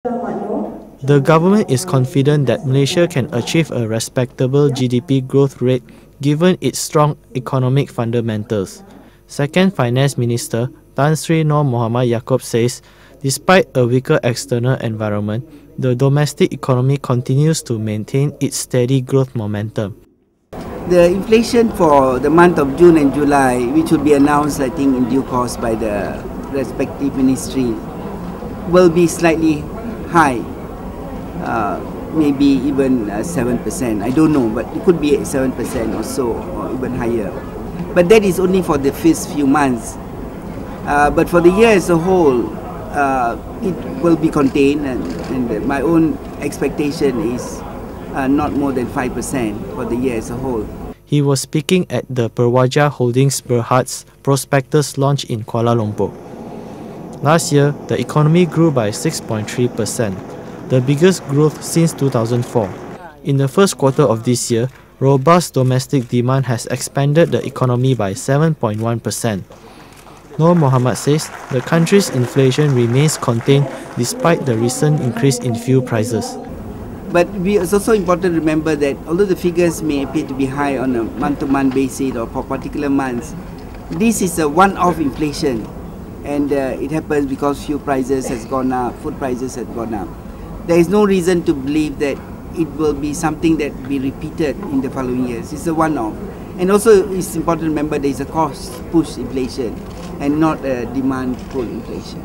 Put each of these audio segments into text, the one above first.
The government is confident that Malaysia can achieve a respectable GDP growth rate given its strong economic fundamentals. Second Finance Minister Tan Sri Nur Mohamed Yakcop says, despite a weaker external environment, the domestic economy continues to maintain its steady growth momentum. The inflation for the month of June and July, which will be announced, I think, in due course by the respective ministry, will be slightly high, maybe even 7%. I don't know, but it could be 7% or so, or even higher. But that is only for the first few months. But for the year as a whole, it will be contained, and my own expectation is not more than 5% for the year as a whole. He was speaking at the Perwaja Holdings Berhad's prospectus launch in Kuala Lumpur. Last year, the economy grew by 6.3%, the biggest growth since 2004. In the first quarter of this year, robust domestic demand has expanded the economy by 7.1%. Nur Mohamed says the country's inflation remains contained despite the recent increase in fuel prices. But it's also important to remember that although the figures may appear to be high on a month-to-month basis or for particular months, this is a one-off inflation, and it happens because fuel prices has gone up, food prices have gone up. There is no reason to believe that it will be something that will be repeated in the following years. It's a one-off. And also it's important to remember there is a cost-push inflation and not a demand-pull inflation.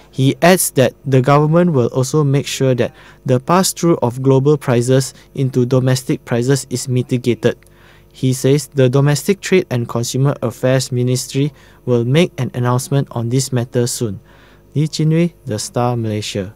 He adds that the government will also make sure that the pass-through of global prices into domestic prices is mitigated. He says the Domestic Trade and Consumer Affairs Ministry will make an announcement on this matter soon. Lee Chin Wei, The Star, Malaysia.